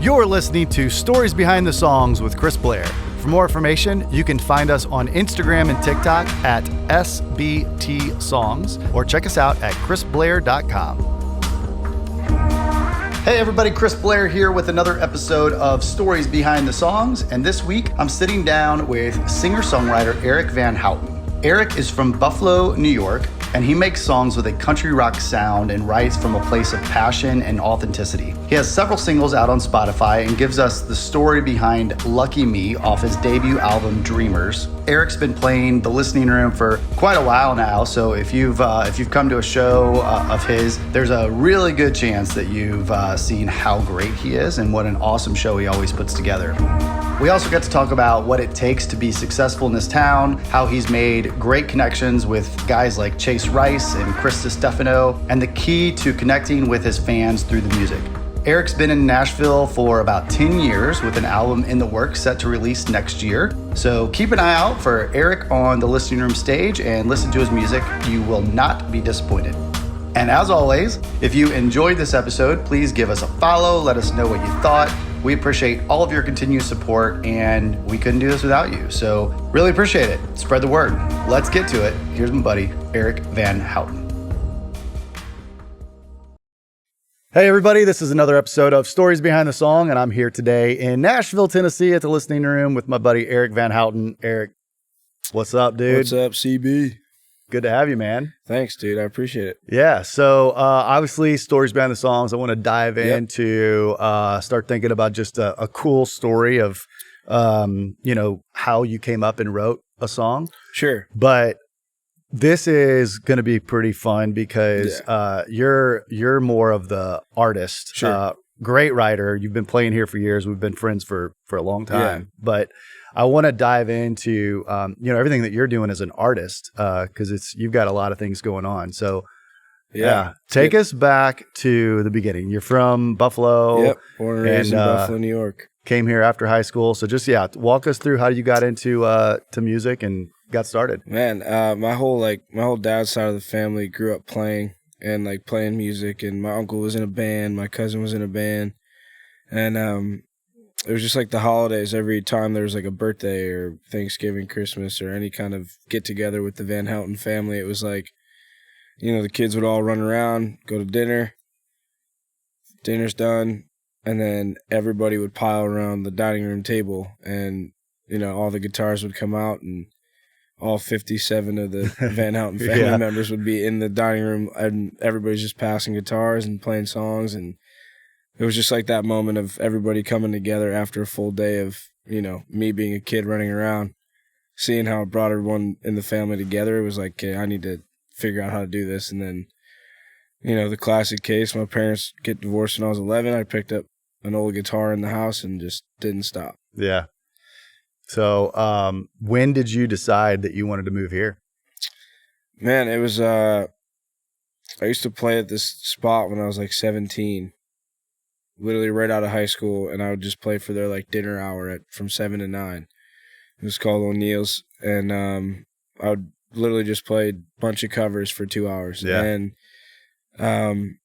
You're listening to Stories Behind the Songs with Chris Blair. For more information, you can find us on Instagram and TikTok at SBT Songs, or check us out at chrisblair.com. Hey everybody, Chris Blair here with another episode of Stories Behind the Songs, and this week I'm sitting down with singer-songwriter Eric Van Houten. Eric is from Buffalo, New York, and he makes songs with a country rock sound and writes from a place of passion and authenticity. He has several singles out on Spotify and gives us the story behind Lucky Me off his debut album Dreamers. Eric's been playing the listening room for quite a while now, so if you've come to a show of his, there's a really good chance that you've seen how great he is and what an awesome show he always puts together. We also get to talk about what it takes to be successful in this town, how he's made great connections with guys like Chase Rice and Chris Destefano, and the key to connecting with his fans through the music. Eric's been in Nashville for about 10 years with an album in the works set to release next year. So keep an eye out for Eric on the listening room stage and listen to his music. You will not be disappointed. And as always, if you enjoyed this episode, please give us a follow. Let us know what you thought. We appreciate all of your continued support, and we couldn't do this without you. So really appreciate it. Spread the word. Let's get to it. Here's my buddy, Eric Van Houten. Hey everybody, this is another episode of Stories Behind the Song, and I'm here today in Nashville, Tennessee at the listening room with my buddy, Eric Van Houten. Eric, what's up, dude? What's up, CB? Good to have you, man. Thanks, dude. I appreciate it. Yeah. So obviously, Stories Behind the Songs. I want to dive into start thinking about just a cool story of, how you came up and wrote a song. Sure. But this is going to be pretty fun because you're more of the artist. Sure. Great writer. You've been playing here for years. We've been friends for a long time. Yeah. But I want to dive into, everything that you're doing as an artist, because you've got a lot of things going on. So, take us back to the beginning. You're from Buffalo. Yep, born and raised in Buffalo, New York. Came here after high school. So just, walk us through how you got into to music and got started. Man, my whole dad's side of the family grew up playing music, and my uncle was in a band, my cousin was in a band, and it was just like the holidays. Every time there was like a birthday or Thanksgiving, Christmas, or any kind of get-together with the Van Houten family, it was like, the kids would all run around, go to dinner, dinner's done, and then everybody would pile around the dining room table, and, all the guitars would come out, and all 57 of the Van Houten family members would be in the dining room, and everybody's just passing guitars and playing songs, and it was just like that moment of everybody coming together after a full day of, me being a kid running around, seeing how it brought everyone in the family together. It was like, okay, I need to figure out how to do this. And then, the classic case, my parents get divorced when I was 11. I picked up an old guitar in the house and just didn't stop. Yeah. So when did you decide that you wanted to move here? Man, it was, I used to play at this spot when I was like 17. Literally right out of high school, and I would just play for their like dinner hour from 7 to 9. It was called O'Neill's, and I would literally just play a bunch of covers for 2 hours. Yeah. And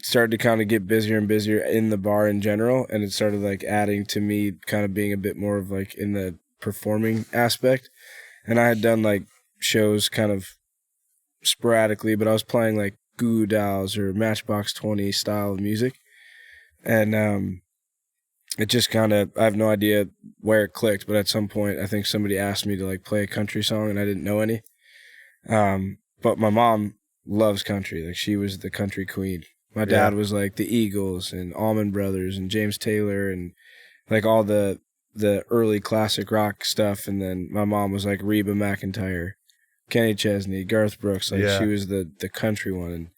started to kind of get busier and busier in the bar in general, and it started like adding to me kind of being a bit more of like in the performing aspect. And I had done like shows kind of sporadically, but I was playing like Goo Goo Dolls or Matchbox 20 style of music. And it just kind of, I have no idea where it clicked, but at some point I think somebody asked me to like play a country song, and I didn't know any. But my mom loves country. Like, she was the country queen. My dad was like the Eagles and Allman Brothers and James Taylor and like all the early classic rock stuff. And then my mom was like Reba McEntire, Kenny Chesney, Garth Brooks. Like, she was the country one. And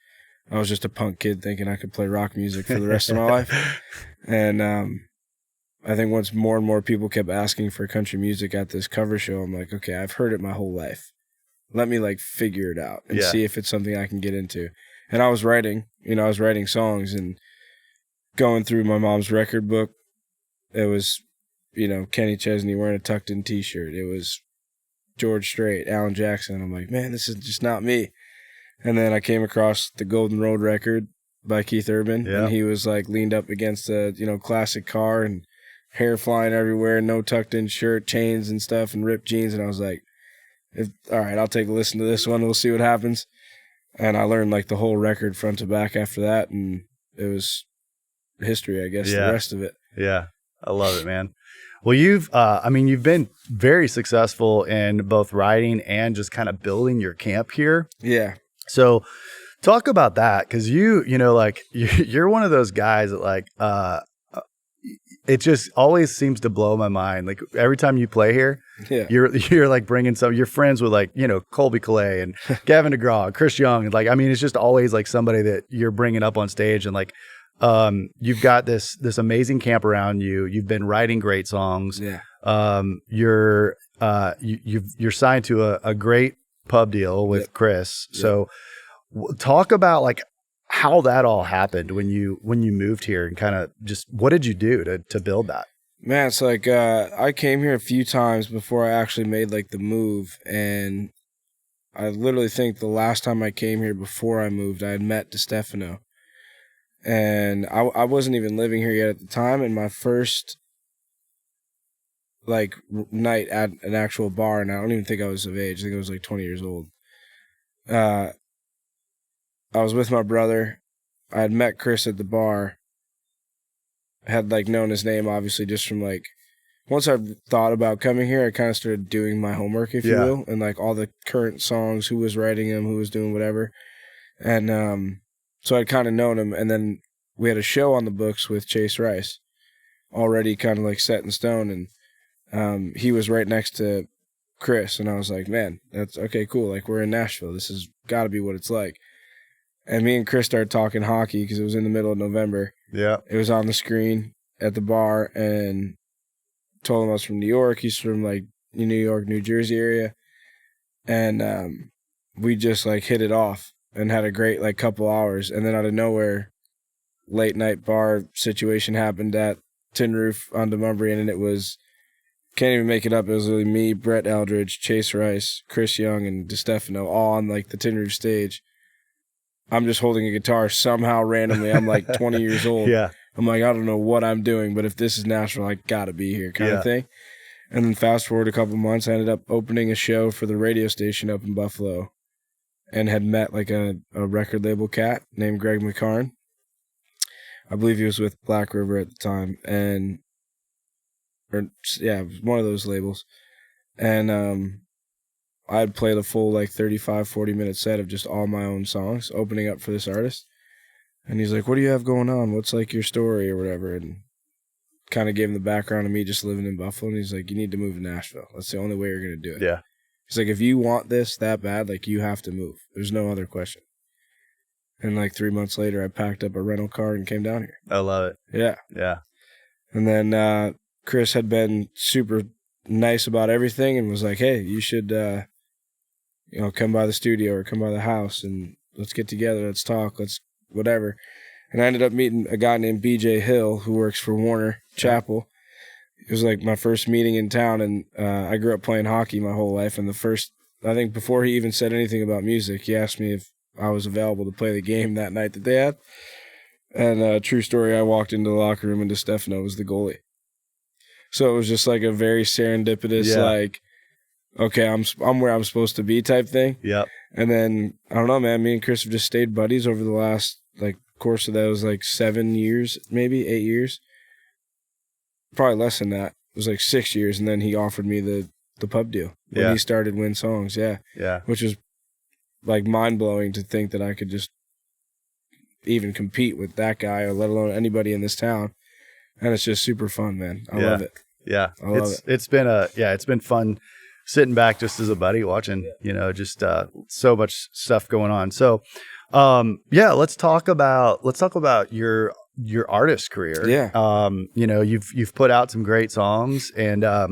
I was just a punk kid thinking I could play rock music for the rest of my life. And I think once more and more people kept asking for country music at this cover show, I'm like, okay, I've heard it my whole life. Let me like figure it out and see if it's something I can get into. And I was writing songs and going through my mom's record book. It was, Kenny Chesney wearing a tucked in t-shirt. It was George Strait, Alan Jackson. I'm like, man, this is just not me. And then I came across the Golden Road record by Keith Urban. Yeah. And he was like leaned up against a, classic car and hair flying everywhere, no tucked in shirt, chains and stuff, and ripped jeans. And I was like, all right, I'll take a listen to this one. We'll see what happens. And I learned like the whole record front to back after that. And it was history, I guess, the rest of it. Yeah. I love it, man. Well, you've been very successful in both writing and just kind of building your camp here. Yeah. So talk about that. Cause you're one of those guys that like, it just always seems to blow my mind. Like every time you play here, you're like bringing you're friends with like, Colby Calais and Gavin DeGraw, Chris Young. And like, it's just always like somebody that you're bringing up on stage and like, you've got this amazing camp around you. You've been writing great songs. Yeah. You're signed to a great pub deal with Chris. Yep. So talk about like how that all happened when you moved here and kind of just what did you do to build that? Man, it's like I came here a few times before I actually made like the move, and I literally think the last time I came here before I moved, I had met Destefano, and I wasn't even living here yet at the time. And my first like night at an actual bar, and I don't even think I was of age. I think I was like 20 years old. I was with my brother. I had met Chris at the bar. I had like known his name, obviously, just from like, once I thought about coming here, I kind of started doing my homework, if you will, and like all the current songs, who was writing them, who was doing whatever. And so I'd kind of known him. And then we had a show on the books with Chase Rice, already kind of like set in stone. And he was right next to Chris. And I was like, man, that's okay, cool. Like, we're in Nashville. This has got to be what it's like. And me and Chris started talking hockey because it was in the middle of November. Yeah. It was on the screen at the bar, and told him I was from New York. He's from like New York, New Jersey area. And we just like hit it off and had a great like couple hours. And then out of nowhere, late night bar situation happened at Tin Roof on Demumbrian, and it was, can't even make it up. It was really me, Brett Eldridge, Chase Rice, Chris Young, and Destefano all on like the Tin Roof stage. I'm just holding a guitar somehow randomly. I'm like 20 years old. Yeah. I'm like, I don't know what I'm doing, but if this is Nashville, I gotta be here kind of thing. And then fast forward a couple months, I ended up opening a show for the radio station up in Buffalo, and had met like a record label cat named Greg McCarn. I believe he was with Black River at the time, and it was one of those labels. And I'd play the full like 35, 40-minute set of just all my own songs, opening up for this artist. And he's like, what do you have going on? What's like your story or whatever? And kind of gave him the background of me just living in Buffalo. And he's like, you need to move to Nashville. That's the only way you're going to do it. Yeah. He's like, if you want this that bad, like you have to move. There's no other question. And like 3 months later, I packed up a rental car and came down here. I love it. Yeah. Yeah. And then Chris had been super nice about everything and was like, hey, you should come by the studio or come by the house and let's get together, let's talk, let's whatever. And I ended up meeting a guy named BJ Hill who works for Warner Chapel. It was like my first meeting in town, and I grew up playing hockey my whole life. And I think before he even said anything about music, he asked me if I was available to play the game that night that they had. And true story, I walked into the locker room and Destefano was the goalie. So it was just like a very serendipitous, like, okay, I'm where I'm supposed to be type thing. Yep. And then, I don't know, man, me and Chris have just stayed buddies over the last, like, course of those, like, 7 years, maybe 8 years. Probably less than that. It was like 6 years, and then he offered me the pub deal when he started Win Songs, yeah. Which was, like, mind-blowing to think that I could just even compete with that guy, or let alone anybody in this town. And it's just super fun, man. I love it. Yeah. I love it. It's been fun sitting back just as a buddy watching, just so much stuff going on. So, let's talk about your artist career. Yeah. You've put out some great songs, and I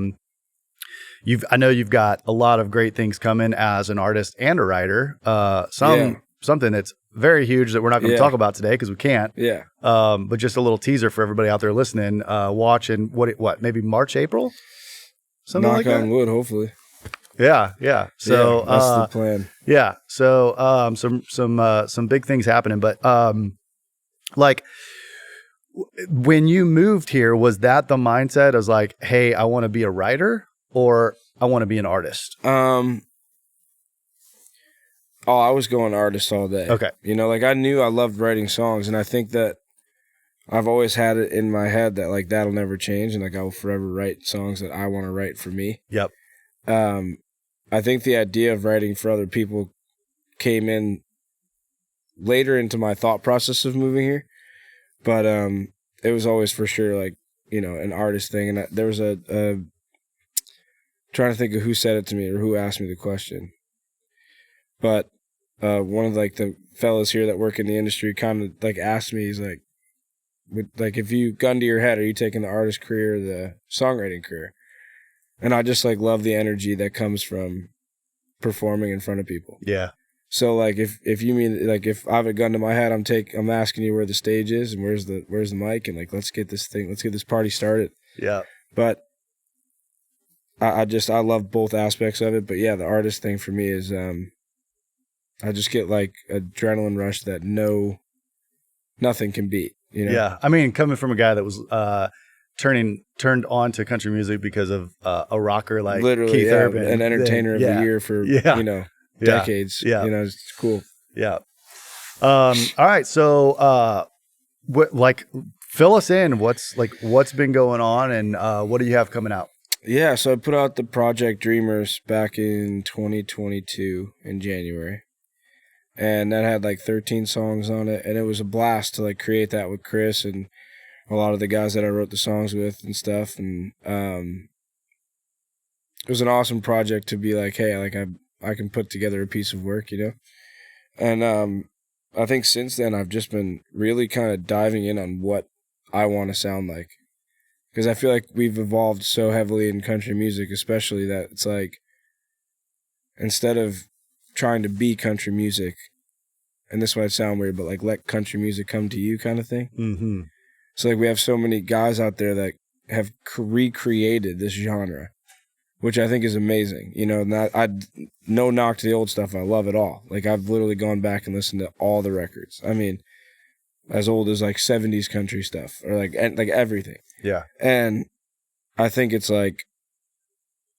know you've got a lot of great things coming as an artist and a writer. Something that's very huge that we're not going to talk about today because we can't. Yeah. But just a little teaser for everybody out there listening, watching what maybe March, April? Something like that. Knock on wood, hopefully. Yeah, yeah. So that's the plan. Yeah. So some big things happening, but Like, when you moved here, was that the mindset? As like, hey, I want to be a writer, or I want to be an artist? Oh, I was going artist all day. Okay. You know, like I knew I loved writing songs, and I think that I've always had it in my head that like that'll never change, and like I will forever write songs that I want to write for me. Yep. I think the idea of writing for other people came in later into my thought process of moving here, but it was always for sure like, you know, an artist thing. And there was a trying to think of who said it to me or who asked me the question, but one of like the fellas here that work in the industry kind of like asked me, he's like, if you gun to your head, are you taking the artist career or the songwriting career? And I just like love the energy that comes from performing in front of people. Yeah. So like if you mean like if I have a gun to my head, I'm asking you where the stage is and where's the mic, and like let's get this party started. Yeah. But I love both aspects of it. But yeah, the artist thing for me is I just get like adrenaline rush that nothing can beat. You know? Yeah. I mean, coming from a guy that was turned on to country music because of a rocker like literally Keith Urban, an entertainer of the year for you know decades. Yeah. You know, it's cool. Yeah. All right. So fill us in. What's been going on, and what do you have coming out? Yeah, so I put out the Project Dreamers back in 2022 in January. And that had like 13 songs on it, and it was a blast to like create that with Chris and a lot of the guys that I wrote the songs with and stuff. And it was an awesome project to be like, hey, like I can put together a piece of work, you know? And I think since then I've just been really kind of diving in on what I want to sound like. Because I feel like we've evolved so heavily in country music, especially, that it's like, instead of trying to be country music, and this might sound weird, but like let country music come to you kind of thing. Mm-hmm. So like we have so many guys out there that have recreated this genre, which I think is amazing. You know, no knock to the old stuff. I love it all. Like I've literally gone back and listened to all the records. I mean, as old as like 70s country stuff, or like everything. Yeah. And I think it's like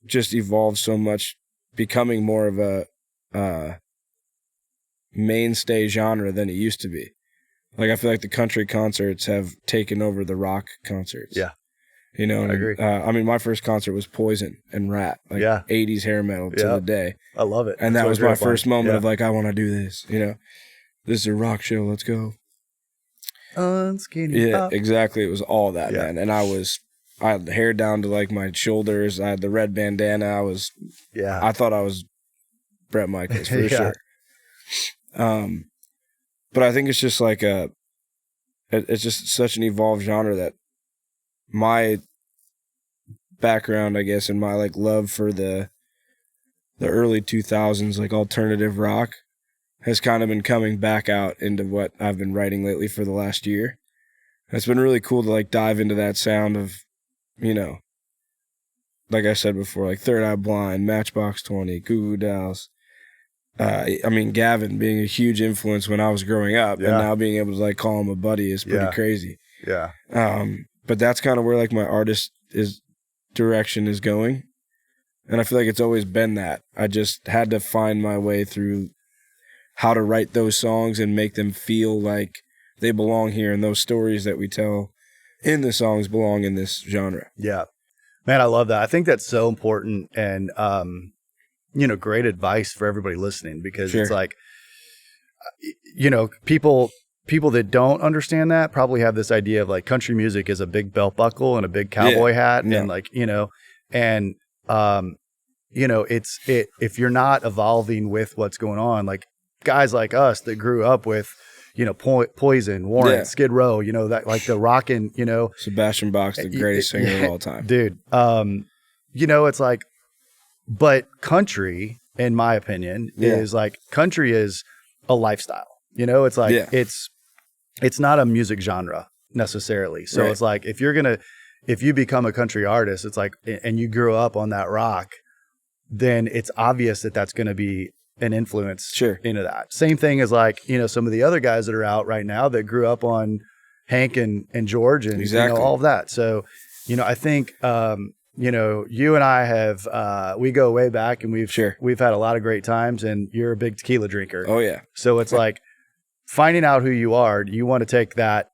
just evolved so much, becoming more of a mainstay genre than it used to be. Like I feel like the country concerts have taken over the rock concerts. Yeah. You know, I agree. I mean, my first concert was Poison and Rat, like 80s hair metal to the day. I love it. And that was my first moment of like, I want to do this, you know. This is a rock show, let's go. Unskinny Yeah, up. exactly. It was all that, man. And I had the hair down to like my shoulders. I had the red bandana. I thought I was Bret Michaels for sure. But I think it's just like it's just such an evolved genre that my background, I guess, and my like love for the early 2000s, like alternative rock, has kind of been coming back out into what I've been writing lately for the last year. And it's been really cool to like dive into that sound of, you know, like I said before, like Third Eye Blind, Matchbox 20, Goo Goo Dolls. I mean, Gavin being a huge influence when I was growing up, and now being able to like call him a buddy is pretty crazy. Yeah. But that's kind of where like my artist direction is going. And I feel like it's always been that. I just had to find my way through how to write those songs and make them feel like they belong here, and those stories that we tell in the songs belong in this genre. Yeah. Man, I love that. I think that's so important, and you know, great advice for everybody listening, because it's like, you know, people that don't understand that probably have this idea of like country music is a big belt buckle and a big cowboy hat, and like, you know, and you know, if you're not evolving with what's going on, like guys like us that grew up with, you know, Poison, Warrant, Skid Row, you know, that like the rockin', you know, Sebastian Bach's the greatest singer of all time, dude. You know, it's like, but country, in my opinion, is like, country is a lifestyle. You know, it's like it's not a music genre necessarily. So it's like, if you become a country artist, it's like, and you grew up on that rock, then it's obvious that that's going to be an influence Sure. into that. Same thing as like, some of the other guys that are out right now that grew up on Hank and George and Exactly. all of that. So, I think, you and I have, we go way back and we've had a lot of great times, and you're a big tequila drinker. Oh yeah. So it's like finding out who you are. Do you want to take that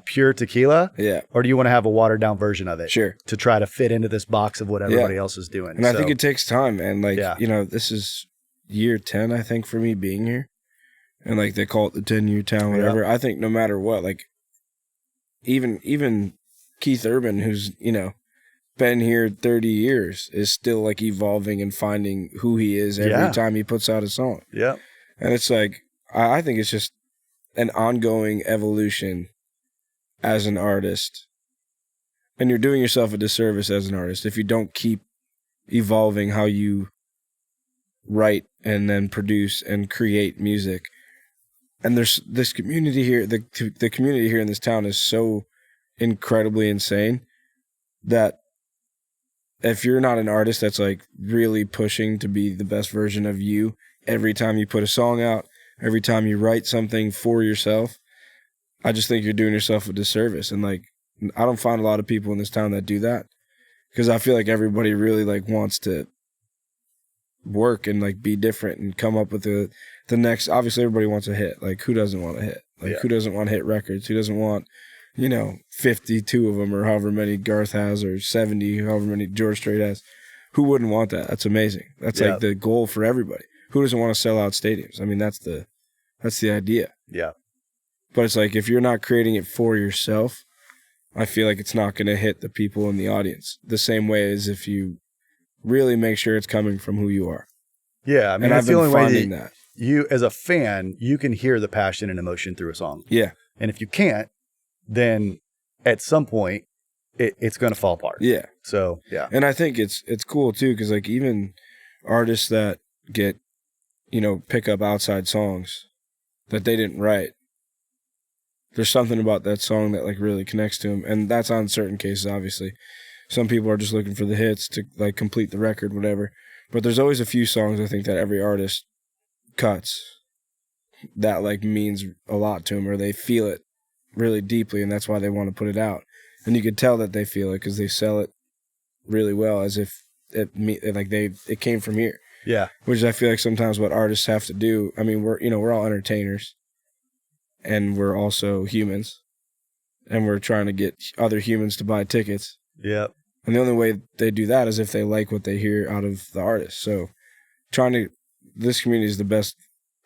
pure tequila? Yeah. Or do you want to have a watered down version of it? Sure. To try to fit into this box of what everybody else is doing. And I think it takes time. And like, Yeah. this is year 10, I think, for me being here. And like they call it the 10-year town, whatever. Yeah. I think no matter what, like even Keith Urban, who's, been here 30 years, is still like evolving and finding who he is every time he puts out a song. Yeah. And it's like, I think it's just an ongoing evolution as an artist. And you're doing yourself a disservice as an artist if you don't keep evolving how you write and then produce and create music. And there's this community here, the community here in this town is so incredibly insane that if you're not an artist that's like really pushing to be the best version of you every time you put a song out, every time you write something for yourself, I just think you're doing yourself a disservice. And like, I don't find a lot of people in this town that do that, because I feel like everybody really like wants to work and like be different and come up with the next. Obviously everybody wants a hit. Like, who doesn't want a hit? Like, who doesn't want hit records? Who doesn't want 52 of them, or however many Garth has, or 70, however many George Strait has? Who wouldn't want that? That's amazing. That's like the goal for everybody. Who doesn't want to sell out stadiums? I mean, that's the idea. Yeah. But it's like, if you're not creating it for yourself, I feel like it's not going to hit the people in the audience the same way as if you really make sure it's coming from who you are. Yeah. I mean, and that's I've been the only way finding that. You, as a fan, you can hear the passion and emotion through a song. Yeah. And if you can't, then at some point it's going to fall apart. Yeah. So, yeah. And I think it's cool too, because like even artists that get, pick up outside songs that they didn't write, there's something about that song that like really connects to them. And that's on certain cases, obviously. Some people are just looking for the hits to like complete the record, whatever. But there's always a few songs, I think, that every artist cuts that like means a lot to them, or they feel it really deeply, and that's why they want to put it out. And you could tell that they feel it because they sell it really well, as if it came from here. Yeah. Which I feel like sometimes what artists have to do. I mean, we're all entertainers, and we're also humans, and we're trying to get other humans to buy tickets. Yeah. And the only way they do that is if they like what they hear out of the artist. So this community is the best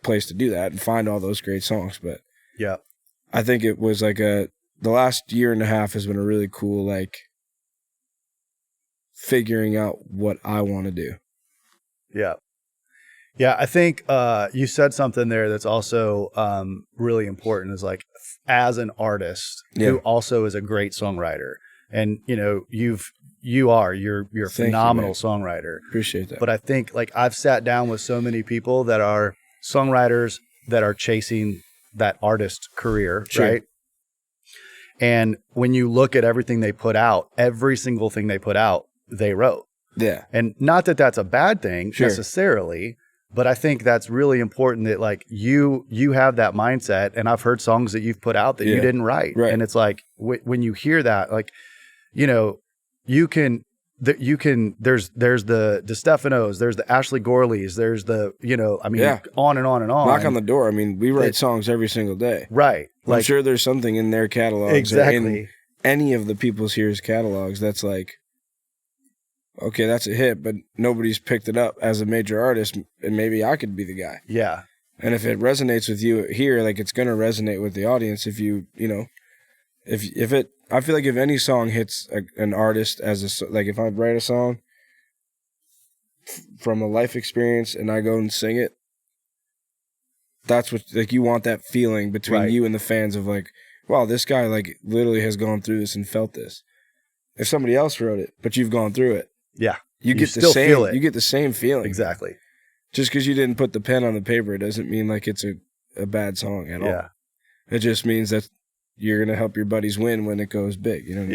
place to do that and find all those great songs. But yeah, I think it was like the last year and a half has been a really cool, like, figuring out what I want to do. Yeah. Yeah. I think you said something there that's also really important, is like, as an artist who also is a great songwriter, and you're a phenomenal songwriter. Appreciate that. But I think, like, I've sat down with so many people that are songwriters that are chasing that artist career, right? And when you look at everything they put out, every single thing they put out, they wrote. Yeah. And not that that's a bad thing necessarily, but I think that's really important that, like, you have that mindset. And I've heard songs that you've put out that you didn't write. Right. And it's like, when you hear that, like, there's the Destefanos, there's the Ashley Gorleys, there's the, on and on and on. Knock on the door. I mean, we write songs every single day. Right. I'm sure there's something in their catalogs. Exactly. Or in any of the People's Here's catalogs that's like, okay, that's a hit, but nobody's picked it up as a major artist, and maybe I could be the guy. Yeah. And if it resonates with you here, like, it's going to resonate with the audience if you, I feel like if any song hits an artist like, if I write a song from a life experience and I go and sing it, that's what, like, you want that feeling between you and the fans of like, wow, this guy like literally has gone through this and felt this. If somebody else wrote it, but you've gone through it, you get the same. Feel it. You get the same feeling. Exactly. Just because you didn't put the pen on the paper doesn't mean like it's a bad song at all. It just means that you're going to help your buddies win when it goes big. You know what I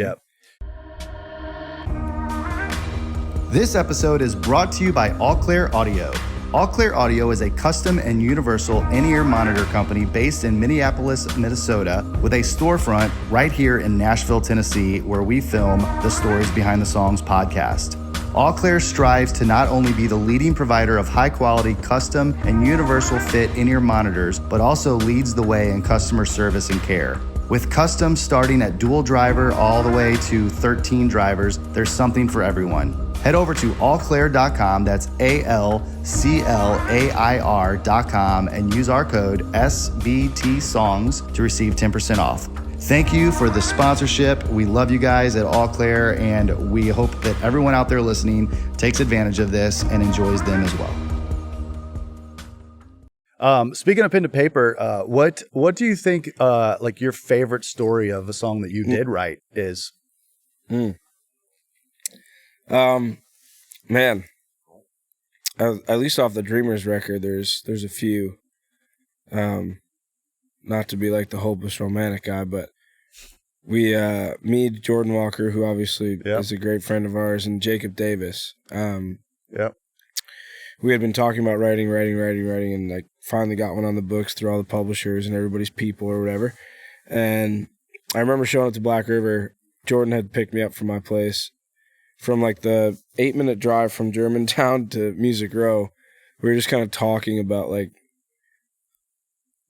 mean? This episode is brought to you by All Clear Audio. All Clear Audio is a custom and universal in-ear monitor company based in Minneapolis, Minnesota, with a storefront right here in Nashville, Tennessee, where we film the Stories Behind the Songs podcast. All Clear strives to not only be the leading provider of high-quality custom and universal fit in-ear monitors, but also leads the way in customer service and care. With custom starting at dual driver all the way to 13 drivers, there's something for everyone. Head over to allclair.com, that's ALCLAIR.com, and use our code SBTSongs to receive 10% off. Thank you for the sponsorship. We love you guys at All Clear, and we hope that everyone out there listening takes advantage of this and enjoys them as well. Speaking of pen to paper, what do you think, like your favorite story of a song that you did write is? Man, at least off the Dreamers record, there's a few, not to be like the hopeless romantic guy, but me, Jordan Walker, who obviously is a great friend of ours, and Jacob Davis, we had been talking about writing, and like finally got one on the books through all the publishers and everybody's people or whatever. And I remember showing it to Black River. Jordan had picked me up from my place from like the 8-minute drive from Germantown to Music Row. We were just kind of talking about like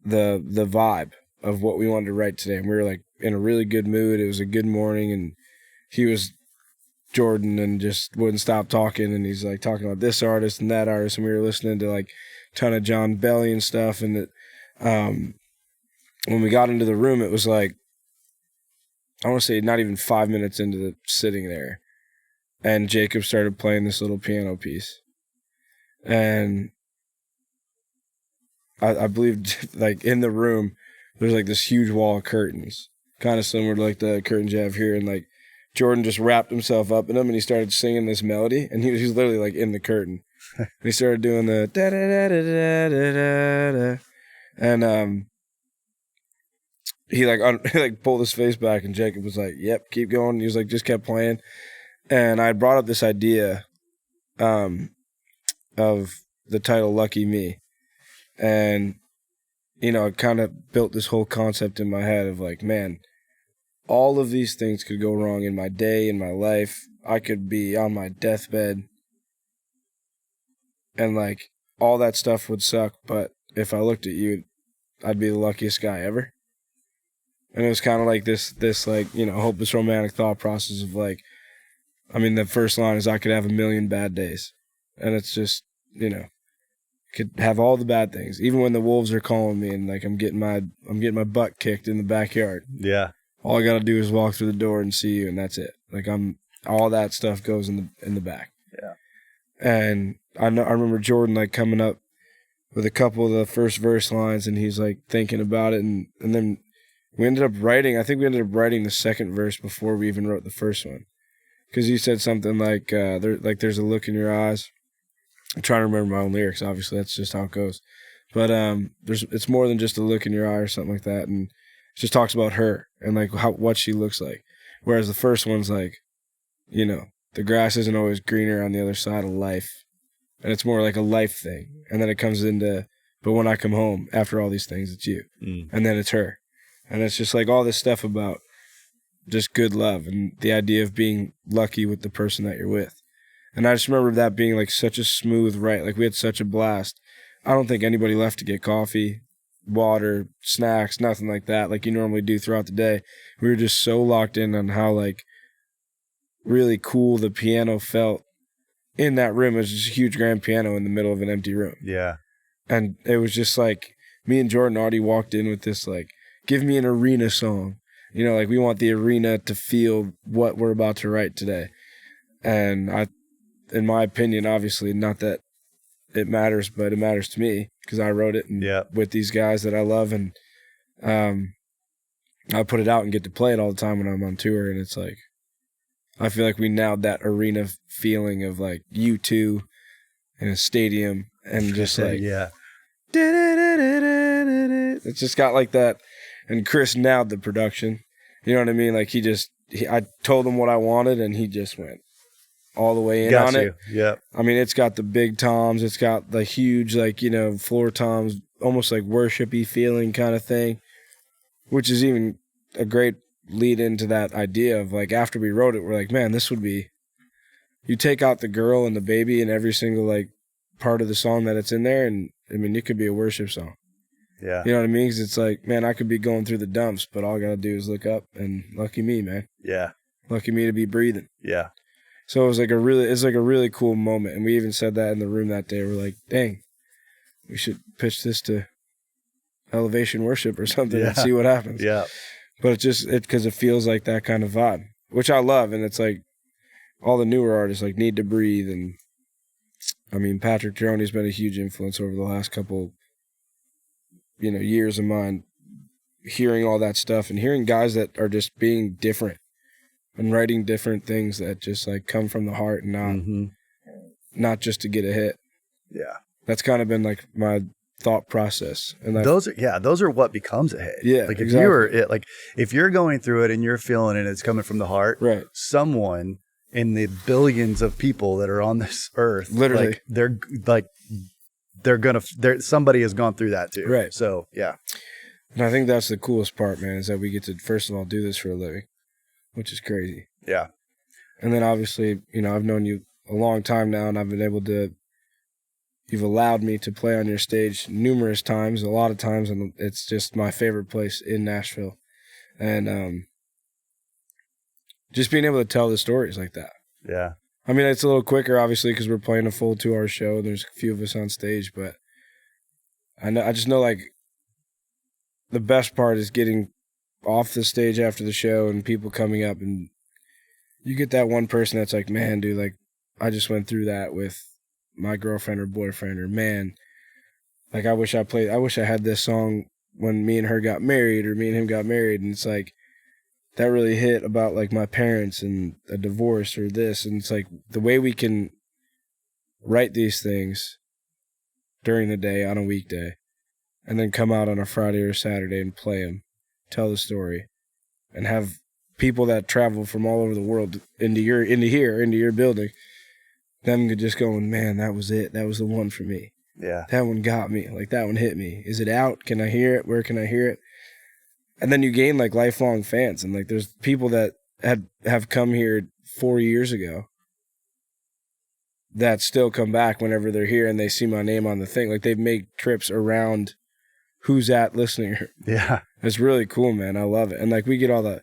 the vibe of what we wanted to write today. And we were like in a really good mood. It was a good morning, and he was Jordan and just wouldn't stop talking, and he's like talking about this artist and that artist, and we were listening to like a ton of John Belly and stuff. And when we got into the room, it was like, I want to say not even 5 minutes into the sitting there, and Jacob started playing this little piano piece, and I believe like in the room there's like this huge wall of curtains, kind of similar to like the curtains you have here, and like Jordan just wrapped himself up in them, and he started singing this melody, and he was literally like in the curtain. And he started doing the da da da da da da da, and he like pulled his face back, and Jacob was like, "Yep, keep going." And he was like, just kept playing, and I brought up this idea, of the title "Lucky Me," and you know, it kind of built this whole concept in my head of like, man, all of these things could go wrong in my day, in my life. I could be on my deathbed, and like all that stuff would suck, but if I looked at you, I'd be the luckiest guy ever. And it was kind of like this like, you know, hopeless romantic thought process of like, I mean, the first line is I could have a million bad days, and it's just, you know, could have all the bad things, even when the wolves are calling me and like I'm getting my butt kicked in the backyard. Yeah. All I gotta do is walk through the door and see you, and that's it. Like all that stuff goes in the back. Yeah. And I remember Jordan like coming up with a couple of the first verse lines, and he's like thinking about it, and then we ended up writing the second verse before we even wrote the first one, because he said something like there's a look in your eyes. I'm trying to remember my own lyrics. Obviously, that's just how it goes. But it's more than just a look in your eye or something like that, and it just talks about her and like what she looks like. Whereas the first one's like, you know, the grass isn't always greener on the other side of life, and it's more like a life thing. And then it comes into, but when I come home after all these things, it's you, and then it's her, and it's just like all this stuff about just good love and the idea of being lucky with the person that you're with. And I just remember that being like such a smooth write. Like we had such a blast. I don't think anybody left to get coffee, water, snacks, nothing like that, like you normally do throughout the day. We were just so locked in on how like really cool the piano felt in that room. It was just a huge grand piano in the middle of an empty room. Yeah. And it was just like me and Jordan already walked in with this like, give me an arena song. You know, like we want the arena to feel what we're about to write today. And in my opinion, obviously, not that it matters, but it matters to me because I wrote it with these guys that I love, and I put it out and get to play it all the time when I'm on tour, and it's like, I feel like we nailed that arena feeling of like U2 in a stadium, and just like, it's just got like that, and Chris nailed the production, you know what I mean? Like I told him what I wanted, and he just went, all the way in Got on you. it. Yeah. I mean, it's got the big toms. It's got the huge, like, you know, floor toms, almost like worshipy feeling kind of thing, which is even a great lead into that idea of, like, after we wrote it, we're like, man, this would be, you take out the girl and the baby and every single, like, part of the song that it's in there, and, I mean, it could be a worship song. Yeah. You know what I mean? Because it's like, man, I could be going through the dumps, but all I got to do is look up, and lucky me, man. Yeah. Lucky me to be breathing. Yeah. So it's like a really cool moment. And we even said that in the room that day. We're like, dang, we should pitch this to Elevation Worship or something and see what happens. Yeah. But because it feels like that kind of vibe, which I love. And it's like all the newer artists like Need to Breathe. And I mean, Patrick Tironi's been a huge influence over the last couple, you know, years of mine, hearing all that stuff and hearing guys that are just being different and writing different things that just like come from the heart and not just to get a hit. Yeah. That's kind of been like my thought process. And those are what becomes a hit. Yeah. Like exactly. if you're going through it and you're feeling it, it's coming from the heart. Right. Someone in the billions of people that are on this earth, literally, somebody has gone through that too. Right. So yeah. And I think that's the coolest part, man, is that we get to, first of all, do this for a living, which is crazy. Yeah. And then obviously, you know, I've known you a long time now, and I've been able to, you've allowed me to play on your stage numerous times, a lot of times, and it's just my favorite place in Nashville. And just being able to tell the stories like that. Yeah. I mean, it's a little quicker, obviously, because we're playing a full 2-hour show, and there's a few of us on stage, but I just know, like, the best part is getting off the stage after the show and people coming up, and you get that one person that's like, man, dude, like, I just went through that with my girlfriend or boyfriend, or man, like, I wish I had this song when me and her got married, or me and him got married, and it's like, that really hit about, like, my parents and a divorce or this, and it's like, the way we can write these things during the day on a weekday, and then come out on a Friday or Saturday and play them, tell the story, and have people that travel from all over the world into your building, them just going, man, that was it. That was the one for me. Yeah. That one got me. Like, that one hit me. Is it out? Can I hear it? Where can I hear it? And then you gain, like, lifelong fans. And, like, there's people that have come here 4 years ago that still come back whenever they're here and they see my name on the thing. Like, they've made trips around who's at listening. Yeah. It's really cool, man. I love it. And, like, we get all the,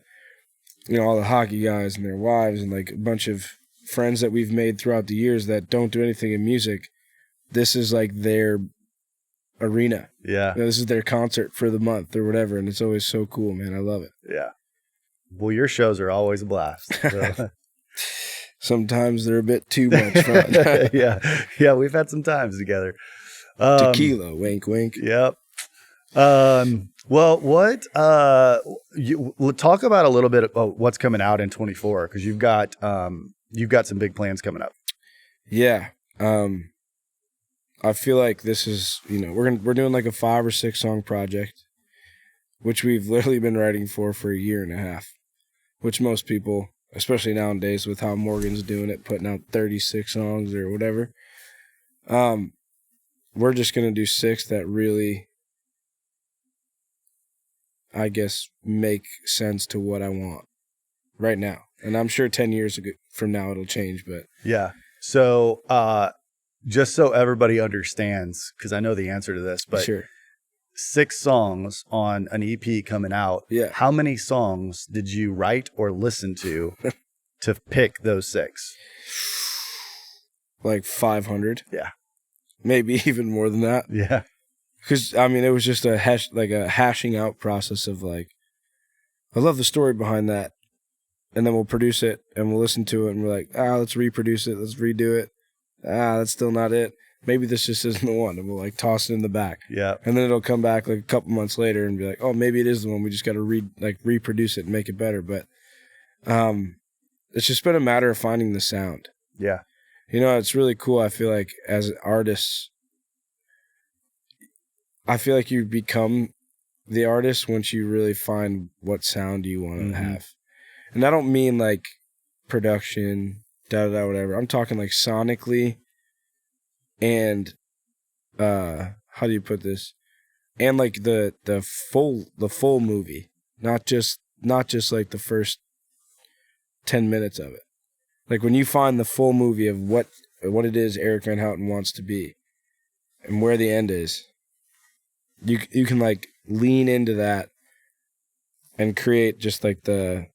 you know, all the hockey guys and their wives and, like, a bunch of friends that we've made throughout the years that don't do anything in music. This is, like, their arena. Yeah. You know, this is their concert for the month or whatever, and it's always so cool, man. I love it. Yeah. Well, your shows are always a blast. So. Sometimes they're a bit too much fun. Yeah, we've had some times together. Tequila, wink, wink. Yep. Well, what? We'll talk about a little bit about what's coming out in 24, because you've got some big plans coming up. Yeah. I feel like this is, you know, we're doing like a 5 or 6 song project, which we've literally been writing for a year and a half, which most people, especially nowadays with how Morgan's doing it, putting out 36 songs or whatever. We're just going to do 6 that really, I guess, make sense to what I want right now. And I'm sure 10 years from now it'll change, but yeah. So, just so everybody understands, because I know the answer to this, but sure. 6 songs on an EP coming out. Yeah. How many songs did you write or listen to pick those 6? Like 500. Yeah. Maybe even more than that. Yeah. Because, I mean, it was just a hashing out process of, like, I love the story behind that. And then we'll produce it and we'll listen to it and we're like, let's reproduce it. Let's redo it. That's still not it. Maybe this just isn't the one. And we'll, like, toss it in the back. Yeah. And then it'll come back like a couple months later and be like, oh, maybe it is the one. We just got to reproduce it and make it better. But it's just been a matter of finding the sound. Yeah. You know, it's really cool. I feel like as artists, I feel like you become the artist once you really find what sound you want to have. And I don't mean like production, whatever. I'm talking like sonically and how do you put this? And like the full movie, not just like the first 10 minutes of it. Like when you find the full movie of what it is Eric Van Houten wants to be and where the end is, you can like lean into that and create just like the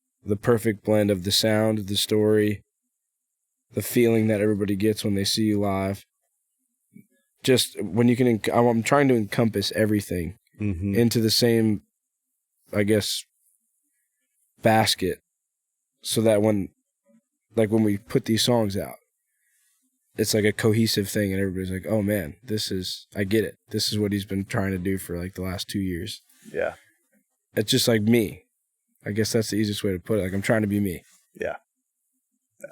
perfect blend of the sound, the story, the feeling that everybody gets when they see you live. Just when you can, I'm trying to encompass everything into the same, I guess, basket, so that when we put these songs out, it's like a cohesive thing, and everybody's like, "Oh man, I get it. This is what he's been trying to do for like the last 2 years." Yeah, it's just like me. I guess that's the easiest way to put it. Like I'm trying to be me. Yeah.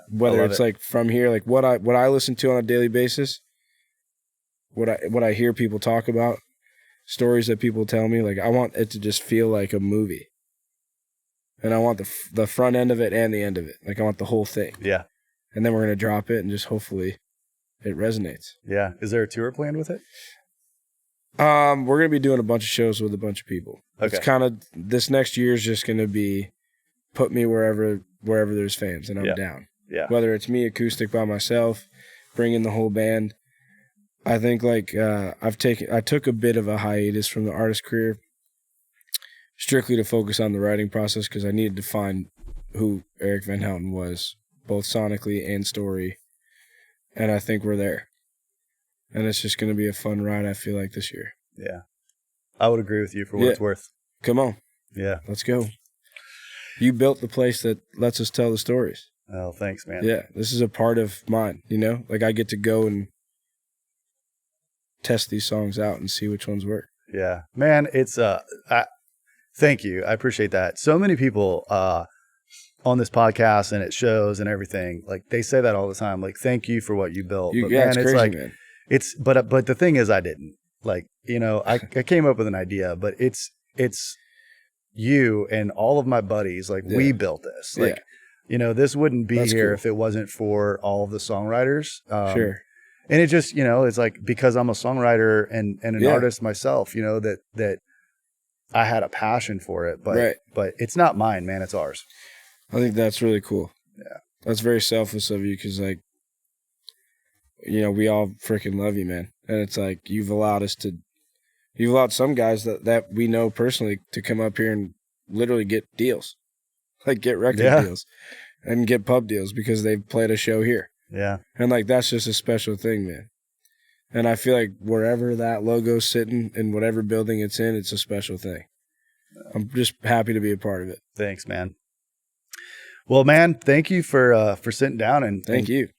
Whether it's like from here, like what I listen to on a daily basis. What I hear people talk about, stories that people tell me, like I want it to just feel like a movie, and I want the front end of it and the end of it. Like I want the whole thing. Yeah. And then we're gonna drop it, and just hopefully it resonates. Yeah. Is there a tour planned with it? We're gonna be doing a bunch of shows with a bunch of people. Okay. It's kind of this next year is just gonna be put me wherever there's fans, and I'm down. Yeah. Whether it's me acoustic by myself, bringing the whole band. I think like I took a bit of a hiatus from the artist career strictly to focus on the writing process because I needed to find who Eric Van Houten was, both sonically and story. And I think we're there. And it's just going to be a fun ride, I feel like, this year. Yeah. I would agree with you for what it's worth. Come on. Yeah. Let's go. You built the place that lets us tell the stories. Oh, thanks, man. Yeah. This is a part of mine, you know? Like I get to go and test these songs out and see which ones work. Yeah, man, it's thank you. I appreciate that. So many people on this podcast and at shows and everything, like they say that all the time. Like, thank you for what you built. But man, it's crazy, like, man. But the thing is, I didn't. Like, you know, I came up with an idea, but it's you and all of my buddies. Like, we built this. Like, you know, this wouldn't be here if it wasn't for all of the songwriters. Sure. And it just, you know, it's like because I'm a songwriter and an artist myself, you know, that I had a passion for it, but it's not mine, man. It's ours. I think that's really cool. Yeah. That's very selfless of you because, like, you know, we all freaking love you, man. And it's like you've allowed some guys that we know personally to come up here and literally get deals, like get record deals and get pub deals because they've played a show here. Yeah. And like that's just a special thing, man. And I feel like wherever that logo's sitting in whatever building it's in, it's a special thing. I'm just happy to be a part of it. Thanks, man. Well, man, thank you for sitting down and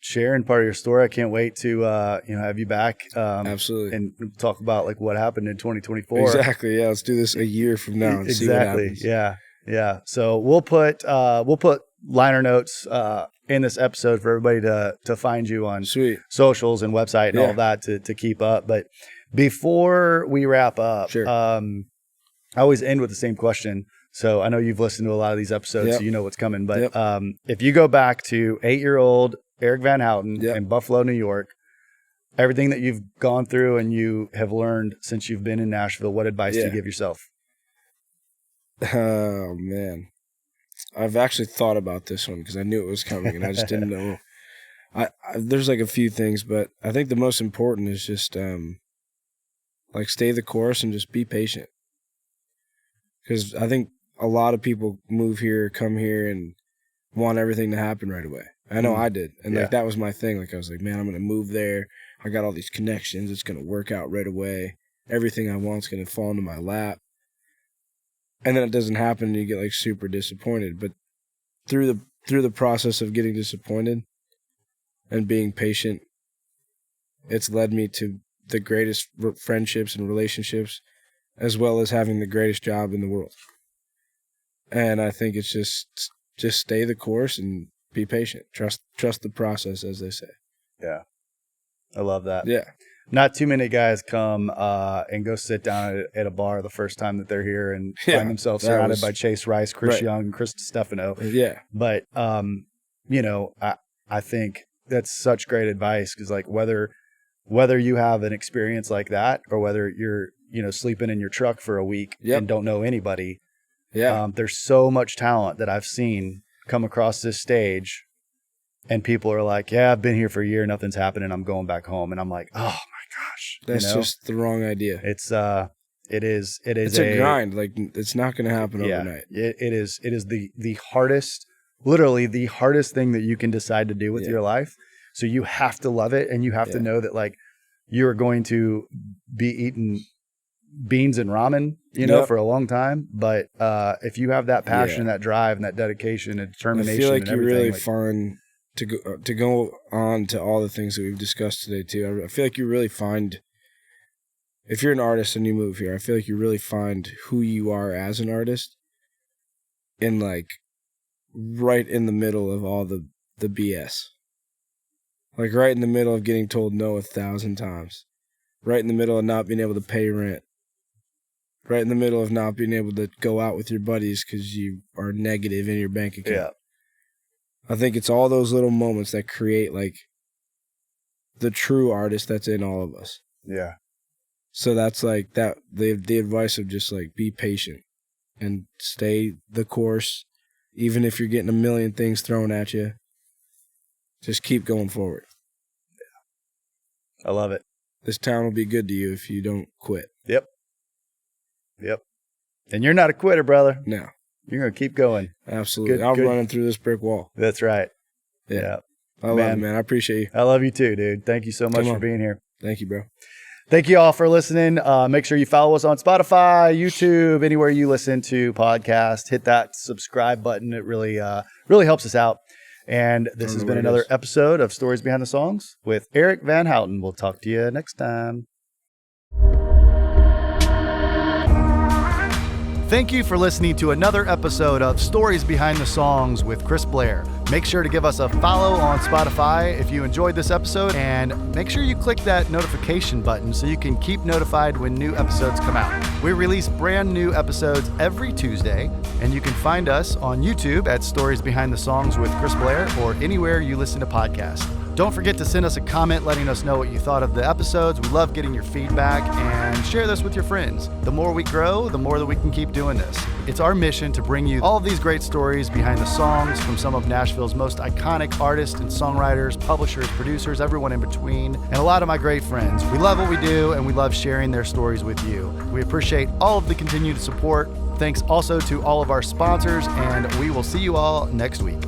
sharing part of your story. I can't wait to have you back. Absolutely. And talk about like what happened in 2024. Exactly. Yeah. Let's do this a year from now and see what happens. Yeah. Yeah. So we'll put liner notes in this episode for everybody to find you on socials and website and all of that to keep up. But before we wrap up, I always end with the same question. So I know you've listened to a lot of these episodes, so you know what's coming. But if you go back to 8-year-old Eric Van Houten in Buffalo, New York, everything that you've gone through and you have learned since you've been in Nashville, what advice do you give yourself? Oh, man. I've actually thought about this one because I knew it was coming and I just didn't know. There's like a few things, but I think the most important is just like stay the course and just be patient. Because I think a lot of people move here, come here, and want everything to happen right away. I know I did. And like that was my thing. Like I was like, man, I'm going to move there. I got all these connections. It's going to work out right away. Everything I want is going to fall into my lap. And then it doesn't happen and you get like super disappointed. But through the process of getting disappointed and being patient, it's led me to the greatest friendships and relationships, as well as having the greatest job in the world. And I think it's just stay the course and be patient. Trust the process, as they say. Yeah. I love that. Yeah. Not too many guys come and go sit down at a bar the first time that they're here and find themselves surrounded by Chase Rice, Chris Young, and Chris Destefano. Yeah. But, I I think that's such great advice, because like whether you have an experience like that or whether you're, sleeping in your truck for a week and don't know anybody, there's so much talent that I've seen come across this stage, and people are like, yeah, I've been here for a year, nothing's happening, I'm going back home. And I'm like, oh my gosh, that's just the wrong idea. It is a grind. Like, it's not going to happen overnight. It is the hardest, literally the hardest thing that you can decide to do with your life. So you have to love it, and you have to know that like you're going to be eating beans and ramen, for a long time. But if you have that passion, that drive, and that dedication and determination, I feel like you really find to go on to all the things that we've discussed today too. I feel like you really find, if you're an artist and you move here, I feel like you really find who you are as an artist, in like right in the middle of all the BS. Like right in the middle of getting told no 1,000 times. Right in the middle of not being able to pay rent. Right in the middle of not being able to go out with your buddies because you are negative in your bank account. Yeah. I think it's all those little moments that create like the true artist that's in all of us. Yeah. So that's like that. The advice of just like be patient and stay the course, even if you're getting a million things thrown at you. Just keep going forward. Yeah. I love it. This town will be good to you if you don't quit. Yep. And you're not a quitter, brother. No. You're going to keep going. Absolutely. I'm running through this brick wall. That's right. Yeah. I love you, man. I appreciate you. I love you too, dude. Thank you so much for being here. Thank you, bro. Thank you all for listening. Make sure you follow us on Spotify, YouTube, anywhere you listen to podcasts. Hit that subscribe button. It really helps us out. And this has been another episode of Stories Behind the Songs with Eric Van Houten. We'll talk to you next time. Thank you for listening to another episode of Stories Behind the Songs with Chris Blair. Make sure to give us a follow on Spotify if you enjoyed this episode, and make sure you click that notification button so you can keep notified when new episodes come out. We release brand new episodes every Tuesday, and you can find us on YouTube at Stories Behind the Songs with Chris Blair, or anywhere you listen to podcasts. Don't forget to send us a comment letting us know what you thought of the episodes. We love getting your feedback, and share this with your friends. The more we grow, the more that we can keep doing this. It's our mission to bring you all of these great stories behind the songs from some of Nashville's most iconic artists and songwriters, publishers, producers, everyone in between, and a lot of my great friends. We love what we do, and we love sharing their stories with you. We appreciate all of the continued support. Thanks also to all of our sponsors, and we will see you all next week.